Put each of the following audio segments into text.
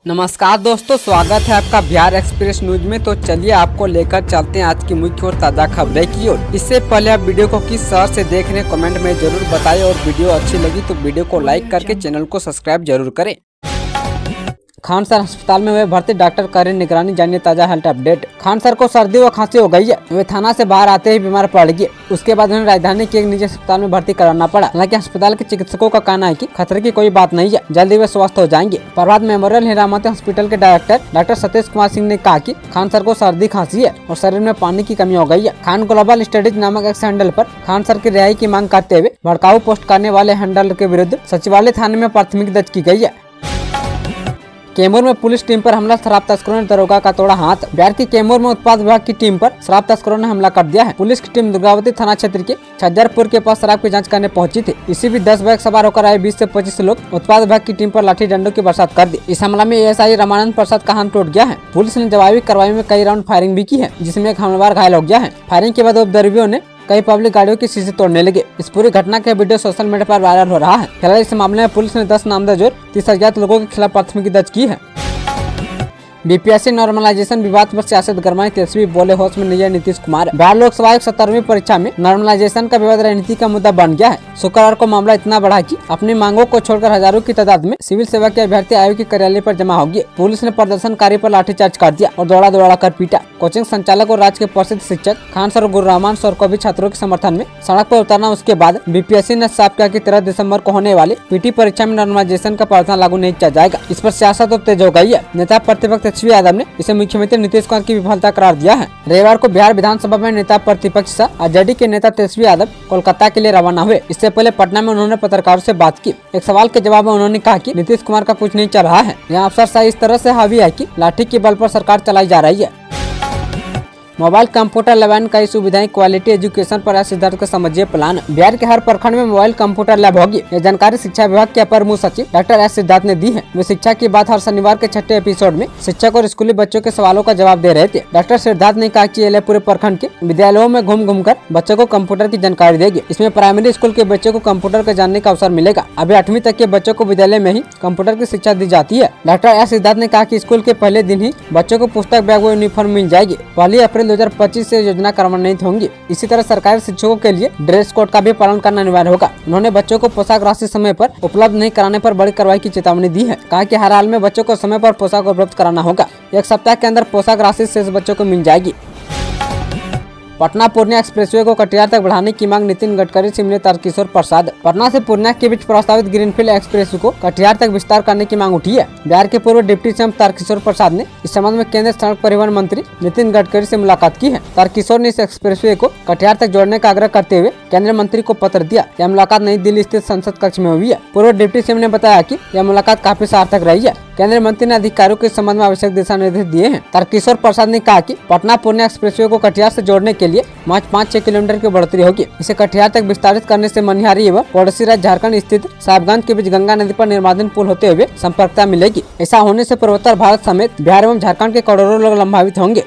नमस्कार दोस्तों, स्वागत है आपका बिहार एक्सप्रेस न्यूज में। तो चलिए आपको लेकर चलते हैं आज की मुख्य और ताज़ा खबरें की ओर। इससे पहले आप वीडियो को किस शहर से देख रहे हैं कमेंट में जरूर बताएं और वीडियो अच्छी लगी तो वीडियो को लाइक करके चैनल को सब्सक्राइब जरूर करें। खान सर अस्पताल में हुए भर्ती, डॉक्टर करें निगरानी, जानिए ताजा हेल्थ अपडेट। खान सर को सर्दी व खांसी हो गई है। वे थाना से बाहर आते ही बीमार पड़ गए। उसके बाद उन्हें राजधानी के एक निजी अस्पताल में भर्ती कराना पड़ा। हालांकि अस्पताल के चिकित्सकों का कहना है कि खतरे की कोई बात नहीं है, जल्दी वे स्वस्थ हो जाएंगे। प्रभात मेमोरियल हीरामती हॉस्पिटल के डायरेक्टर डॉक्टर सतीश कुमार सिंह ने कहा कि खान सर को सर्दी खांसी है और शरीर में पानी की कमी हो गई है। खान ग्लोबल स्टडीज नामक एक हैंडल पर खान सर की रिहाई की मांग करते हुए भड़काऊ पोस्ट करने वाले हैंडल के विरुद्ध सचिवालय थाने में प्राथमिकी दर्ज की गई है। कैमूर में पुलिस टीम पर हमला, शराब तस्करों ने दरोगा का तोड़ा हाथ। बिहार की कैमूर में उत्पाद विभाग की टीम पर शराब तस्करों ने हमला कर दिया है। पुलिस की टीम दुर्गावती थाना क्षेत्र के छज्जरपुर के पास शराब की जांच करने पहुंची थी। इसी भी 10 बाइक सवार होकर आए 20 से 25 लोग उत्पाद विभाग की टीम पर लाठी डंडों की बरसात कर दी। इस हमला में एएसआई रामानंद प्रसाद का हाथ टूट गया है। पुलिस ने जवाबी कार्रवाई में कई राउंड फायरिंग भी की है, जिसमें एक हमलावर घायल हो गया है। फायरिंग के बाद उपद्रवियों ने कई पब्लिक गाड़ियों के शीशे तोड़ने लगे। इस पूरी घटना का वीडियो सोशल मीडिया पर वायरल हो रहा है। फिलहाल इस मामले में पुलिस ने 10 नामजद और 30 अज्ञात लोगों के खिलाफ प्राथमिकी दर्ज की है। बीपीएससी नॉर्मलाइजेशन विवाद पर सियासत गरमाए, तेजस्वी बोले होश में नहीं है नीतीश कुमार। बिहार लोकसभा की 17वीं परीक्षा में नॉर्मलाइजेशन का विवाद राजनीति का मुद्दा बन गया है। शुक्रवार को मामला इतना बढ़ा कि अपनी मांगों को छोड़कर हजारों की तादाद में सिविल सेवा के अभ्यर्थी आयोग के कार्यालय पर जमा हो गए। पुलिस ने प्रदर्शनकारी पर लाठीचार्ज कर दिया और दौड़ा कर पीटा। कोचिंग संचालक और राज्य के प्रसिद्ध शिक्षक खान सर और गुरुरहमान सर को भी छात्रों के समर्थन में सड़क पर उतरना। उसके बाद बीपीएससी ने साफ किया कि 13 दिसंबर को होने वाली पीटी परीक्षा में नॉर्मलाइजेशन का प्रावधान लागू नहीं किया जाएगा। इस पर सियासत अब तेज हो गई है। नेता प्रतिपक्ष तेजस्वी यादव ने इसे मुख्यमंत्री नीतीश कुमार की विफलता करार दिया है। रविवार को बिहार विधानसभा में नेता प्रतिपक्ष आरजेडी के नेता तेजस्वी यादव कोलकाता के लिए रवाना हुए। इससे पहले पटना में उन्होंने पत्रकारों से बात की। एक सवाल के जवाब में उन्होंने कहा कि नीतीश कुमार का कुछ नहीं चल रहा है। यहाँ अफसरशाही इस तरह से हावी है कि लाठी के बल पर सरकार चलाई जा रही है। मोबाइल कंप्यूटर लैब की कई सुविधाएं, क्वालिटी एजुकेशन पर सिद्धार्थ का समझिए प्लान। बिहार के हर प्रखंड में मोबाइल कंप्यूटर लैब होगी। ये जानकारी शिक्षा विभाग के अपर मुख्य सचिव डॉक्टर एस सिद्धार्थ ने दी है। वे शिक्षा की बात हर शनिवार के 6ठे एपिसोड में शिक्षक और स्कूली बच्चों के सवालों का जवाब दे रहे थे। डॉक्टर सिद्धार्थ ने कहा कि ये लैब पूरे प्रखंड के विद्यालयों में घूम कर बच्चों को कंप्यूटर की जानकारी देगी। इसमें प्राइमरी स्कूल के बच्चों को कंप्यूटर का जानने का अवसर मिलेगा। अभी 8वीं तक के बच्चों को विद्यालय में ही कंप्यूटर की शिक्षा दी जाती है। डॉक्टर एस सिद्धार्थ ने कहा कि स्कूल के पहले दिन ही बच्चों को पुस्तक, बैग व यूनिफॉर्म मिल जाएगी। 1 अप्रैल 2025 से योजना कार्यान्वित होंगी। इसी तरह सरकारी शिक्षकों के लिए ड्रेस कोड का भी पालन करना अनिवार्य होगा। उन्होंने बच्चों को पोशाक राशि समय पर उपलब्ध नहीं कराने पर बड़ी कार्रवाई की चेतावनी दी है। कहा कि हर हाल में बच्चों को समय पर पोशाक उपलब्ध कराना होगा। 1 सप्ताह के अंदर पोशाक राशि शेष बच्चों को मिल जाएगी। पटना पूर्णिया एक्सप्रेसवे को कटिहार तक बढ़ाने की मांग, नितिन गडकरी से मिले तारकिशोर प्रसाद। पटना से पूर्णिया के बीच प्रस्तावित ग्रीनफील्ड एक्सप्रेसवे को कटिहार तक विस्तार करने की मांग उठी है। बिहार के पूर्व डिप्टी सीएम तारकिशोर प्रसाद ने इस संबंध में केंद्रीय सड़क परिवहन मंत्री नितिन गडकरी से मुलाकात की है। तारकिशोर ने इस एक्सप्रेसवे को कटिहार तक जोड़ने का आग्रह करते हुए केंद्रीय मंत्री को पत्र दिया। यह मुलाकात नई दिल्ली स्थित संसद कक्ष में हुई है। पूर्व डिप्टी सीएम ने बताया कि यह मुलाकात काफी सार्थक रही है। केंद्रीय मंत्री ने अधिकारियों के संबंध में आवश्यक दिशा निर्देश दिए हैं। तारकिशोर प्रसाद ने कहा कि पटना पूर्णिया एक्सप्रेसवे को कटिहार से जोड़ने के लिए 5-6 किलोमीटर की बढ़ोतरी होगी। इसे कटिहार तक विस्तारित करने से मनिहारी एवं पड़ोसी राज्य झारखंड स्थित साहिबगंज के बीच गंगा नदी पर निर्माणाधीन पुल होते हुए संपर्कता मिलेगी। ऐसा होने से पूर्वोत्तर भारत समेत बिहार एवं झारखंड के करोड़ों लोग लाभान्वित होंगे।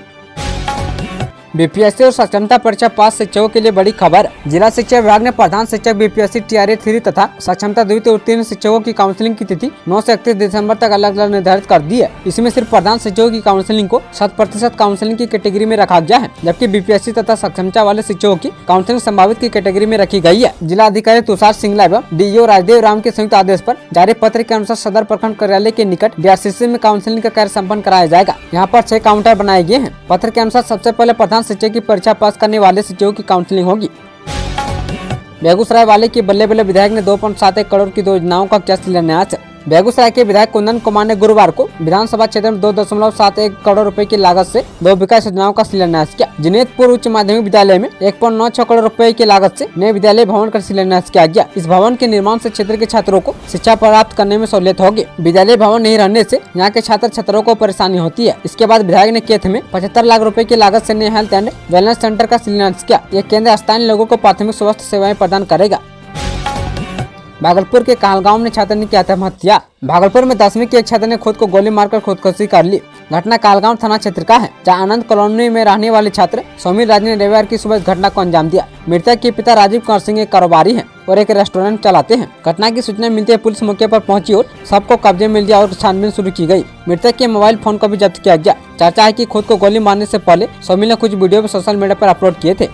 बीपीएससी और सक्षमता परीक्षा पास शिक्षकों के लिए बड़ी खबर। जिला शिक्षा विभाग ने प्रधान शिक्षक बीपीएससी TRA 3 तथा सक्षमता द्वितीय उत्तीर्ण शिक्षकों की काउंसलिंग की तिथि 9 से 31 दिसंबर तक अलग अलग निर्धारित कर दी है। इसमें सिर्फ प्रधान शिक्षकों की काउंसलिंग को 100% काउंसलिंग की कैटेगरी में रखा गया है, जबकि बीपीएससी तथा सक्षमता वाले शिक्षकों की काउंसलिंग संभावित की कैटेगरी में रखी गई है। जिला अधिकारी तुषार सिंगला एवं डीईओ राजदेव राम के संयुक्त आदेश पर जारी पत्र के अनुसार सदर प्रखंड कार्यालय के निकट DRCC में काउंसलिंग का कार्य संपन्न कराया जाएगा। यहाँ पर 6 काउंटर बनाए गए हैं। पत्र के अनुसार सबसे पहले प्रधान शिक्षक की परीक्षा पास करने वाले शिक्षकों की काउंसलिंग होगी। बेगूसराय वाले की बल्ले बल्ले विधायक ने 2.71 करोड़ की 2 योजनाओं का किया शिलान्यास। बेगूसराय के विधायक कुंदन कुमार ने गुरुवार को विधानसभा क्षेत्र में 2.71 करोड़ रुपए की लागत से 2 विकास योजनाओं का शिलान्यास किया। जिनेतपुर उच्च माध्यमिक विद्यालय में 1.96 करोड़ रुपए की लागत से नए विद्यालय भवन का शिलान्यास किया गया। इस भवन के निर्माण से क्षेत्र के छात्रों को शिक्षा प्राप्त करने में सहूलियत होगी। विद्यालय भवन नहीं रहने से यहाँ के छात्र छात्राओं को परेशानी होती है। इसके बाद विधायक ने केथ में 75 लाख रुपए की लागत से नए हेल्थ एंड वेलनेस सेंटर का शिलान्यास किया। यह केंद्र स्थानीय लोगों को प्राथमिक स्वास्थ्य सेवाएं प्रदान करेगा। भागलपुर के कहलगांव में छात्र ने की आत्महत्या। भागलपुर में 10वीं के एक छात्र ने खुद को गोली मारकर खुदकुशी कर ली। घटना कहलगांव थाना क्षेत्र का है, जहां आनंद कॉलोनी में रहने वाले छात्र सौमिल राज ने रविवार की सुबह इस घटना को अंजाम दिया। मृतक के पिता राजीव कुमार सिंह एक कारोबारी हैं और एक रेस्टोरेंट चलाते हैं। घटना की सूचना मिलते ही पुलिस मौके पर पहुंची और सबको कब्जे में लिया और छानबीन शुरू की गई। मृतक के मोबाइल फोन को भी जब्त किया गया। चर्चा है कि खुद को गोली मारने से पहले सौमिल ने कुछ वीडियो सोशल मीडिया पर अपलोड किए थे।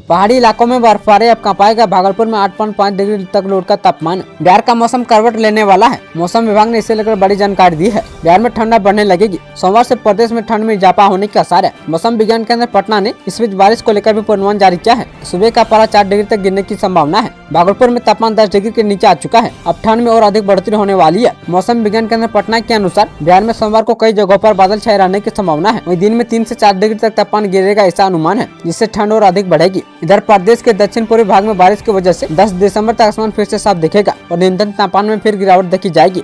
पहाड़ी इलाकों में बर्फबारी अब कांपाएगा। भागलपुर में 8.5 डिग्री तक लौटकर तापमान। बिहार का मौसम करवट लेने वाला है। मौसम विभाग ने इसे लेकर बड़ी जानकारी दी है। बिहार में ठंडा बढ़ने लगेगी। सोमवार से प्रदेश में ठंड में इजाफा होने के आसार है। मौसम विज्ञान केंद्र पटना ने इस बीच बारिश को लेकर भी पूर्वानुमान जारी किया है। सुबह का पारा 4 डिग्री तक गिरने की संभावना है। भागलपुर में तापमान 10 डिग्री के नीचे आ चुका है। अब ठंड में और अधिक बढ़ोतरी होने वाली है। मौसम विज्ञान केंद्र पटना के अनुसार बिहार में सोमवार को कई जगहों पर बादल छाए रहने की संभावना है। वहीं दिन में 3 से 4 डिग्री तक तापमान गिरेगा, ऐसा अनुमान है, जिससे ठंड और अधिक बढ़ेगी। इधर प्रदेश के दक्षिण पूर्वी भाग में बारिश की वजह से 10 दिसंबर तक आसमान फिर से साफ दिखेगा और न्यूनतम तापमान में फिर गिरावट देखी जाएगी।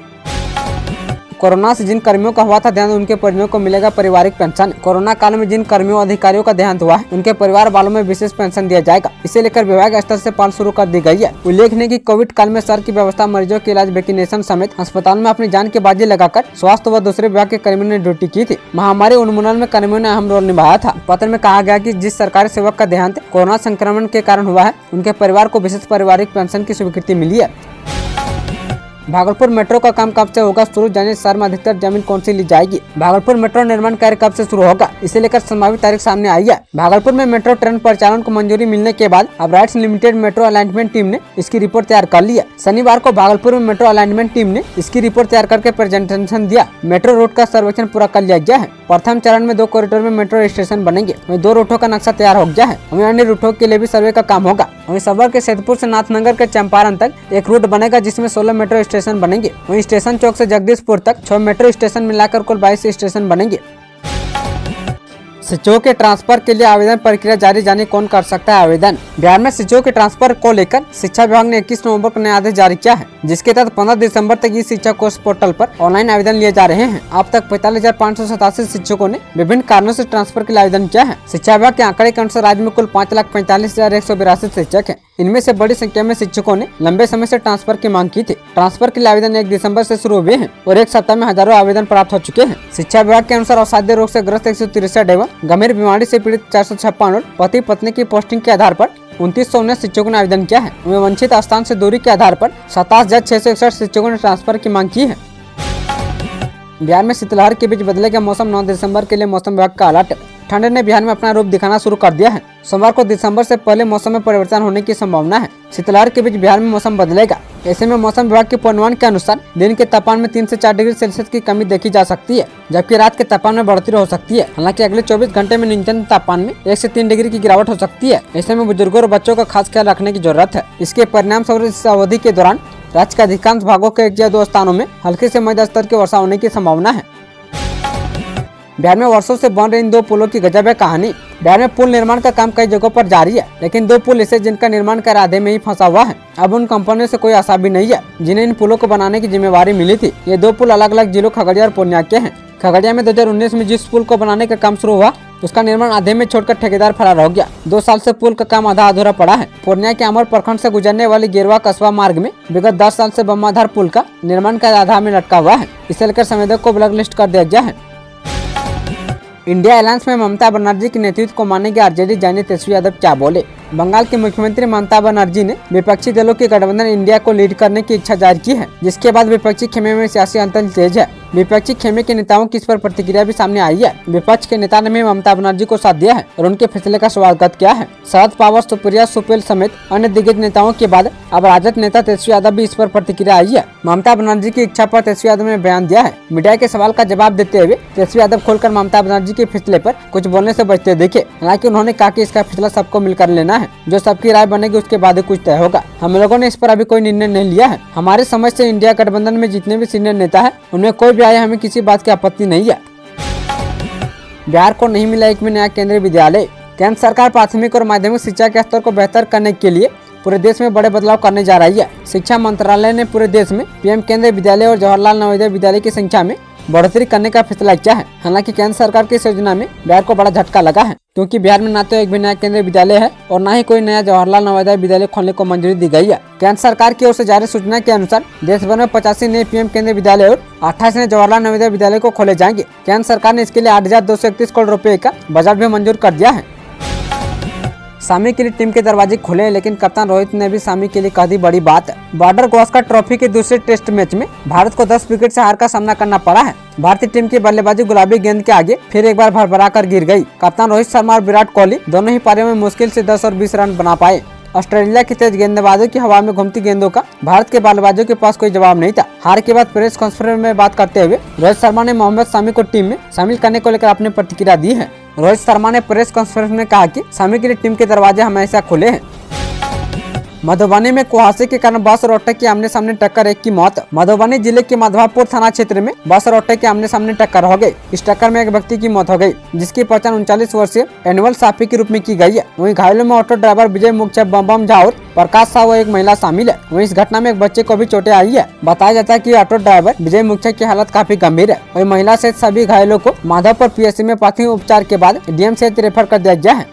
कोरोना से जिन कर्मियों का हुआ था देहांत, उनके परिजनों को मिलेगा पारिवारिक पेंशन। कोरोना काल में जिन कर्मियों अधिकारियों का देहांत हुआ है, उनके परिवार वालों में विशेष पेंशन दिया जाएगा। इसे लेकर विभाग स्तर से पहल शुरू कर दी गई है। उल्लेखनीय कि कोविड काल में सर की व्यवस्था, मरीजों के इलाज, वैक्सीनेशन समेत अस्पताल में अपनी जान की बाजी लगाकर स्वास्थ्य व दूसरे विभाग के कर्मियों ने ड्यूटी की थी। महामारी उन्मूलन में कर्मियों ने अहम रोल निभाया था। पत्र में कहा गया कि जिस सरकारी सेवक का देहांत कोरोना संक्रमण के कारण हुआ है, उनके परिवार को विशेष पारिवारिक पेंशन की स्वीकृति मिली है। भागलपुर मेट्रो का काम कब से होगा शुरू, जानिए शहर में अधिकतर जमीन कौन सी ली जाएगी। भागलपुर मेट्रो निर्माण कार्य कब से शुरू होगा, इसे लेकर संभावित तारीख सामने आई है। भागलपुर में मेट्रो ट्रेन परिचालन को मंजूरी मिलने के बाद अब rights limited metro alignment team ने इसकी रिपोर्ट तैयार कर ली है। शनिवार को भागलपुर में मेट्रो अलाइनमेंट टीम ने इसकी रिपोर्ट तैयार करके प्रेजेंटेशन दिया। मेट्रो रूट का सर्वेक्षण पूरा कर लिया गया है। प्रथम चरण में 2 कॉरिडोर में मेट्रो स्टेशन बनेंगे। वहीं 2 रूटों का नक्शा तैयार हो गया है। वहीं अन्य रूटों के लिए भी सर्वे का काम होगा। वहीं सबल के सैदपुर से नाथनगर के चंपारण तक एक रूट बनेगा, जिसमें 16 मेट्रो स्टेशन बनेंगे। वहीं स्टेशन चौक से जगदीशपुर तक 6 मेट्रो स्टेशन मिलाकर कुल 22 स्टेशन बनेंगे। शिक्षकों के ट्रांसफर के लिए आवेदन प्रक्रिया जारी, जाने कौन कर सकता है आवेदन। बिहार में शिक्षकों के ट्रांसफर को लेकर शिक्षा विभाग ने 21 नवंबर को नया आदेश जारी किया है, जिसके तहत 15 दिसंबर तक इस शिक्षा कोर्स पोर्टल पर ऑनलाइन आवेदन लिए जा रहे हैं। अब तक 45,587 शिक्षकों ने विभिन्न कारणों से ट्रांसफर के लिए आवेदन किया है। शिक्षा विभाग के आंकड़े के अनुसार राज्य में कुल 5,45,182 शिक्षक है। इनमें से बड़ी संख्या में शिक्षकों ने लंबे समय से ट्रांसफर की मांग की थी। ट्रांसफर के लिए आवेदन 1 दिसंबर से शुरू हुए हैं और एक सप्ताह में हजारों आवेदन प्राप्त हो चुके हैं। शिक्षा विभाग के अनुसार असाध्य रोग से ग्रस्त 163 एवं गंभीर बीमारी से पीड़ित 456 और पति पत्नी की पोस्टिंग के आधार पर 2919 शिक्षकों ने आवेदन किया है। वहीं वंचित स्थान से दूरी के आधार पर 27,661 शिक्षकों ने ट्रांसफर की मांग की है। बिहार में शीतलहर के बीच बदलेगा मौसम, 9 दिसंबर के लिए मौसम विभाग का अलर्ट। ठंड ने बिहार में अपना रूप दिखाना शुरू कर दिया है। सोमवार को दिसंबर से पहले मौसम में परिवर्तन होने की संभावना है। शीतलहर के बीच बिहार में मौसम बदलेगा। ऐसे में मौसम विभाग के पूर्वानुमान के अनुसार दिन के तापमान में 3 से 4 डिग्री सेल्सियस की कमी देखी जा सकती है, जबकि रात के तापमान में बढ़ोतरी हो सकती है। हालांकि अगले 24 घंटे में न्यूनतम तापमान में 1 से 3 डिग्री की गिरावट हो सकती है। ऐसे में बुजुर्गों और बच्चों का खास ख्याल रखने की जरूरत है। इसके परिणाम स्वरूप इस अवधि के दौरान राज्य के अधिकांश भागों के 1 या 2 स्थानों में हल्के से मध्यम स्तर की वर्षा होने की संभावना है। बिहार में वर्षों से बन रही इन 2 पुलों की गजब है कहानी। बिहार में पुल निर्माण का काम कई जगहों पर जारी है, लेकिन 2 पुल ऐसे जिनका निर्माण कार्य आधे में ही फंसा हुआ है। अब उन कंपनियों से कोई आशा भी नहीं है जिन्हें इन पुलों को बनाने की जिम्मेवारी मिली थी। ये 2 पुल अलग अलग जिलों खगड़िया और पूर्णिया के हैं। खगड़िया में 2019 में जिस पुल को बनाने का काम शुरू हुआ, उसका निर्माण आधे में छोड़कर ठेकेदार फरार हो गया। 2 साल से पुल का काम आधा अधूरा पड़ा है। पूर्णिया के अमर प्रखंड से गुजरने वाली गेरवा कस्बा मार्ग में विगत 10 साल से बम्माधार पुल का निर्माण कार्य आधा में लटका हुआ है। इसे लेकर संवेदक को ब्लैक लिस्ट कर दिया गया है। इंडिया अलायंस में ममता बनर्जी के नेतृत्व को मानेगी आरजेडी, जानिए तेजस्वी यादव क्या बोले। बंगाल की मुख्यमंत्री ममता बनर्जी ने विपक्षी दलों के गठबंधन इंडिया को लीड करने की इच्छा जाहिर की है, जिसके बाद विपक्षी खेमे में सियासी अंतर तेज है। विपक्षी खेमे के नेताओं की इस पर प्रतिक्रिया भी सामने आई है। विपक्ष के नेता ने भी ममता बनर्जी को साथ दिया है और उनके फैसले का स्वागत किया है। शरद पवार, सुप्रिया सुपेल समेत अन्य दिग्गज नेताओं के बाद अब राजद नेता तेजस्वी यादव भी इस पर प्रतिक्रिया आई है। ममता बनर्जी की इच्छा पर तेजस्वी यादव ने बयान दिया है। मीडिया के सवाल का जवाब देते हुए तेजस्वी यादव खोलकर ममता बनर्जी के फैसले पर कुछ बोलने से बचते दिखे। हालांकि उन्होंने कहा कि इसका फैसला सबको मिलकर लेना है, जो सबकी राय बनेगी उसके बाद ही कुछ तय होगा। हम लोगों ने इस पर अभी कोई निर्णय नहीं लिया है। हमारी समझ से इंडिया गठबंधन में जितने भी सीनियर नेता है, उनमें कोई भी आए, हमें किसी बात की आपत्ति नहीं है। बिहार को नहीं मिला 1 में नया केंद्रीय विद्यालय। केंद्र सरकार प्राथमिक और माध्यमिक शिक्षा के स्तर को बेहतर करने के लिए पूरे देश में बड़े बदलाव करने जा रही है। शिक्षा मंत्रालय ने पूरे देश में पीएम केंद्रीय विद्यालय और जवाहरलाल नवोदय विद्यालय की संख्या में बढ़ोतरी करने का फैसला किया है। हालांकि केंद्र सरकार की इस योजना में बिहार को बड़ा झटका लगा है, क्योंकि बिहार में न तो एक भी नया केंद्रीय विद्यालय है और न ही कोई नया जवाहरलाल नवोदय विद्यालय खोलने को मंजूरी दी गई है। केंद्र सरकार की ओर से जारी सूचना के अनुसार देश भर में 85 नए पीएम केंद्रीय विद्यालय और 28 नए जवाहरलाल नवोदय विद्यालय को खोले जाएंगे। केंद्र सरकार ने इसके लिए 8,231 करोड़ रुपए का बजट भी मंजूर कर दिया है। शामी के लिए टीम के दरवाजे खुले, लेकिन कप्तान रोहित ने भी शामी के लिए कह दी बड़ी बात। बॉर्डर गावस्कर ट्रॉफी के दूसरे टेस्ट मैच में भारत को 10 विकेट से हार का सामना करना पड़ा है। भारतीय टीम की बल्लेबाजी गुलाबी गेंद के आगे फिर एक बार भरभरा कर गिर गई। कप्तान रोहित शर्मा और विराट कोहली दोनों ही पारियों में मुश्किल से 10 और 20 रन बना पाए। ऑस्ट्रेलिया की तेज गेंदबाजों की हवा में घूमती गेंदों का भारत के बल्लेबाजों के पास कोई जवाब नहीं था। हार के बाद प्रेस कॉन्फ्रेंस में बात करते हुए रोहित शर्मा ने मोहम्मद शामी को टीम में शामिल करने को लेकर अपनी प्रतिक्रिया दी है। रोहित शर्मा ने प्रेस कॉन्फ्रेंस में कहा कि शामी के लिए टीम के दरवाजे हमेशा खुले हैं। मधुबनी में कुहासे के कारण बस और ऑटो की आमने सामने टक्कर, एक की मौत। मधुबनी जिले के माधवापुर थाना क्षेत्र में बस और ऑटो के आमने सामने टक्कर हो गई। इस टक्कर में एक व्यक्ति की मौत हो गई, जिसकी पहचान 39 वर्षीय एनुअल साफी के रूप में की गई है। वहीं घायलों में ऑटो ड्राइवर विजय मुखिया, बम झा और प्रकाश साहू और एक महिला शामिल है। वहीं इस घटना में एक बच्चे को भी चोटें आई है। बताया जाता है कि ऑटो ड्राइवर विजय मुखिया की हालत काफी गंभीर है। वहीं महिला सहित सभी घायलों को माधवपुर पीएचसी में प्राथमिक उपचार के बाद डीएमसीएच रेफर कर दिया गया है।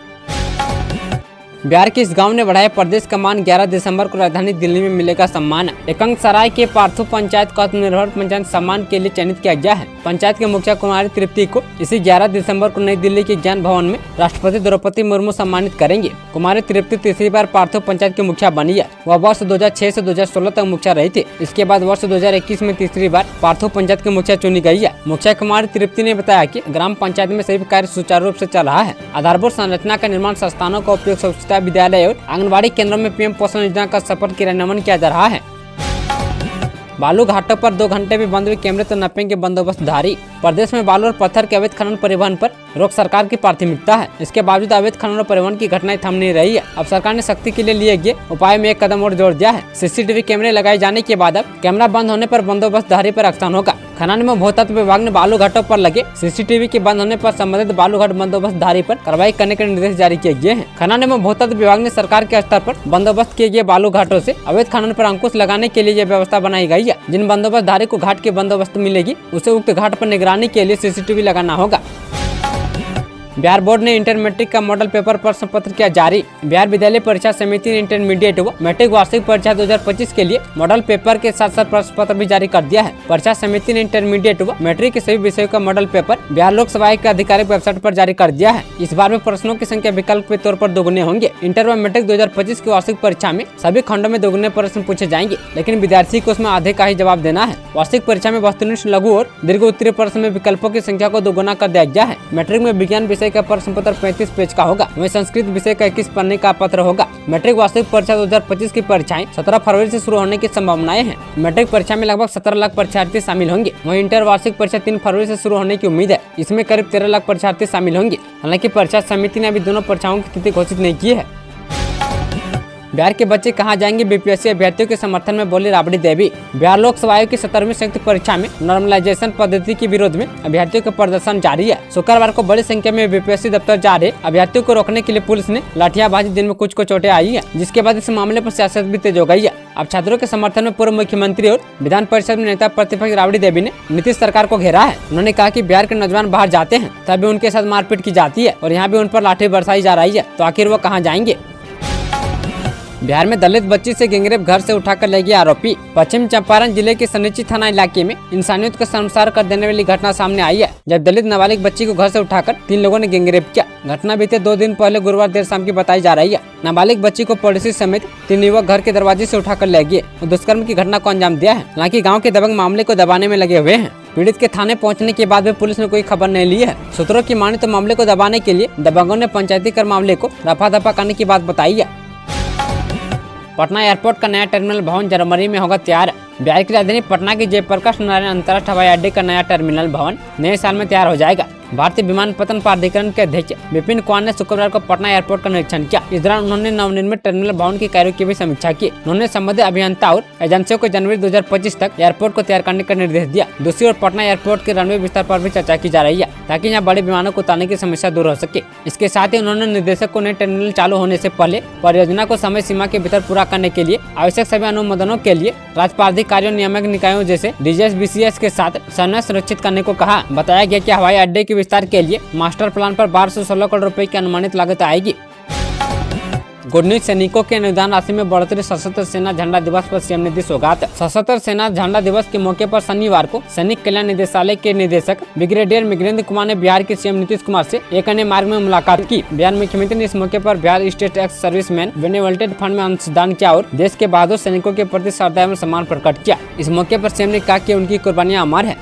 बिहार के इस गांव ने बढ़ाया प्रदेश का मान, 11 दिसंबर को राजधानी दिल्ली में मिलेगा सम्मान। एकंगसराय के पार्थू पंचायत को आत्मनिर्भर पंचायत सम्मान के लिए चयनित किया गया है। पंचायत के मुखिया कुमारी तृप्ति को इसी 11 दिसंबर को नई दिल्ली के ज्ञान भवन में राष्ट्रपति द्रौपदी मुर्मू सम्मानित करेंगे। कुमारी तृप्ति तीसरी बार पार्थू पंचायत के मुखिया बनी है। वह वर्ष 2006 से 2016 तक मुखिया रही थी। इसके बाद वर्ष 2021 में तीसरी बार पार्थू पंचायत के मुखिया चुनी गई है। मुखिया कुमारी तृप्ति ने बताया कि ग्राम पंचायत में सभी कार्य सुचारू रूप से चल रहा है। आधारभूत संरचना का निर्माण, संस्थानों का उपयोग, विद्यालय और आंगनबाड़ी केंद्रों में पीएम पोषण योजना का सफल क्रियान्वयन किया जा रहा है। बालू घाटों पर 2 घंटे भी बंद हुए कैमरे तो नपेंगे बंदोबस्तधारी। प्रदेश में बालू और पत्थर के अवैध खनन परिवहन पर रोक सरकार की प्राथमिकता है। इसके बावजूद अवैध खनन और परिवहन की घटनाएं थम नहीं रही है। अब सरकार ने सख्ती के लिए लिए गए उपाय में एक कदम और जोड़ दिया है। सीसीटीवी कैमरे लगाए जाने के बाद अब कैमरा बंद होने पर बंदोबस्तधारी पर एक्शन होगा। खनन में भूतत्व विभाग ने बालू घाटों पर लगे सीसीटीवी के बंद होने पर संबंधित बालू घाट बंदोबस्तधारी पर कार्रवाई करने के निर्देश जारी किए गए हैं। खनन में भूतत्व विभाग ने सरकार के स्तर पर बंदोबस्त किए गए बालू घाटों से अवैध खनन पर अंकुश लगाने के लिए यह व्यवस्था बनाई गई है। जिन बंदोबस्तधारी को घाट की बंदोबस्त मिलेगी उसे उक्त घाट पर निगरानी के लिए सीसीटीवी लगाना होगा। बिहार बोर्ड ने इंटर मैट्रिक का मॉडल पेपर प्रश्न पत्र किया जारी। बिहार विद्यालय परीक्षा समिति ने इंटरमीडिएट व मैट्रिक वार्षिक परीक्षा 2025 के लिए मॉडल पेपर के साथ साथ प्रश्न पत्र भी जारी कर दिया है। परीक्षा समिति ने इंटरमीडिएट व मैट्रिक के सभी विषयों का मॉडल पेपर बिहार लोक सेवा आयोग के आधिकारिक वेबसाइट पर जारी कर दिया है। इस बार में प्रश्नों की संख्या विकल्प के तौर पर दोगुने होंगे। इंटर व मैट्रिक 2025 की वार्षिक परीक्षा में सभी खंडों में दोगुने प्रश्न पूछे जाएंगे, लेकिन विद्यार्थी को उसमें आधे का ही जवाब देना है। वार्षिक परीक्षा में वस्तुनिष्ठ, लघु और दीर्घ उत्तरीय प्रश्न में विकल्पों की संख्या को दोगुना कर दिया गया है। मैट्रिक में विज्ञान विषय का प्रश्न पत्र 35 पेज का होगा। वहीं संस्कृत विषय का 21 पन्ने का पत्र होगा। मैट्रिक वार्षिक परीक्षा 2025 की परीक्षाएं 17 फरवरी से शुरू होने की संभावनाएं हैं। मैट्रिक परीक्षा में लगभग 17 लाख परीक्षार्थी शामिल होंगे। वहीं इंटर वार्षिक परीक्षा 3 फरवरी से शुरू होने की उम्मीद है। इसमें करीब 13 लाख परीक्षार्थी शामिल होंगे। हालांकि परीक्षा समिति ने अभी दोनों परीक्षाओं की तिथि घोषित नहीं की है। बिहार के बच्चे कहां जाएंगे, बीपीएससी अभ्यर्थियों के समर्थन में बोली राबड़ी देवी। बिहार लोक सेवा आयोग की 17वीं संयुक्त परीक्षा में नॉर्मलाइजेशन पद्धति के विरोध में अभ्यर्थियों का प्रदर्शन जारी है। शुक्रवार को बड़ी संख्या में बीपीएससी दफ्तर जा रहे अभ्यर्थियों को रोकने के लिए पुलिस ने लाठियाबाजी, दिन में कुछ को चोटें आई है, जिसके बाद इस मामले पर सियासत भी तेज हो गई है। अब छात्रों के समर्थन में पूर्व मुख्यमंत्री और विधान परिषद में नेता प्रतिपक्ष राबड़ी देवी ने नीतीश सरकार को घेरा है। उन्होंने कहा कि बिहार के नौजवान बाहर जाते हैं तभी उनके साथ मारपीट की जाती है और यहाँ भी उन पर लाठी बरसाई जा रही है, तो आखिर वो कहाँ जाएंगे। बिहार में दलित बच्ची से गैंगरेप घर से उठाकर ले गया आरोपी। पश्चिम चंपारण जिले के सनेची थाना इलाके में इंसानियत को शर्मसार कर देने वाली घटना सामने आई है, जब दलित नाबालिग बच्ची को घर से उठाकर 3 लोगों ने गैंगरेप किया। घटना बीते 2 दिन पहले गुरुवार देर शाम की बताई जा रही है। नाबालिग बच्ची को पड़ोसी समेत 3 युवक घर के दरवाजे से उठाकर ले गए और दुष्कर्म की घटना को अंजाम दिया है। हालांकि गाँव के दबंग मामले को दबाने में लगे हुए हैं। पीड़ित के थाने पहुंचने के बाद भी पुलिस ने कोई खबर नहीं ली है। सूत्रों की माने तो मामले को दबाने के लिए दबंगों ने पंचायती कर मामले को रफा दफा करने की बात बताई है। पटना एयरपोर्ट का नया टर्मिनल भवन जनवरी में होगा तैयार। बिहार की राजधानी पटना के जयप्रकाश नारायण अंतर्राष्ट्रीय हवाई अड्डे का नया टर्मिनल भवन नए साल में तैयार हो जाएगा। भारतीय विमानपत्तन प्राधिकरण के अध्यक्ष विपिन कुमार ने शुक्रवार को पटना एयरपोर्ट का निरीक्षण किया। इस दौरान उन्होंने नवनिर्मित टर्मिनल भवन की कार्यों की भी समीक्षा की। उन्होंने संबंधित अभियंता और एजेंसियों को जनवरी 2025 तक एयरपोर्ट को तैयार करने का निर्देश दिया। दूसरी ओर पटना एयरपोर्ट के रनवे विस्तार पर भी चर्चा की जा रही है ताकि यहाँ बड़े विमानों को उतारने की समस्या दूर हो सके। इसके साथ ही उन्होंने निदेशक को नए टर्मिनल चालू होने से पहले परियोजना को समय सीमा के भीतर पूरा करने के लिए आवश्यक सभी अनुमोदनों के लिए राज्य प्राधिकारियों नियामक निकायों जैसे डीजीएस बीसीएस के साथ समन्वय सुनिश्चित करने को कहा। बताया गया कि हवाई अड्डे के विस्तार के लिए मास्टर प्लान पर 1216 करोड़ रुपए की अनुमानित लागत आएगी। गुड न्यूज, सैनिकों के अनुदान राशि में बढ़ोतरी। सशस्त्र सेना झंडा दिवस पर सीएम नीतीश सौगात। सशस्त्र सेना झंडा दिवस के मौके पर शनिवार को सैनिक कल्याण निदेशालय के निदेशक ब्रिगेडियर मृगेंद्र कुमार ने बिहार के सीएम नीतीश कुमार से एक अन्य मार्ग में मुलाकात की। बिहार मुख्यमंत्री ने इस मौके पर Bihar state ex serviceman benevolent fund में अंशदान किया और देश के बहादुर सैनिकों के प्रति श्रद्धा एवं सम्मान प्रकट किया। इस मौके पर सीएम ने कहा कि उनकी कुर्बानियां अमर है।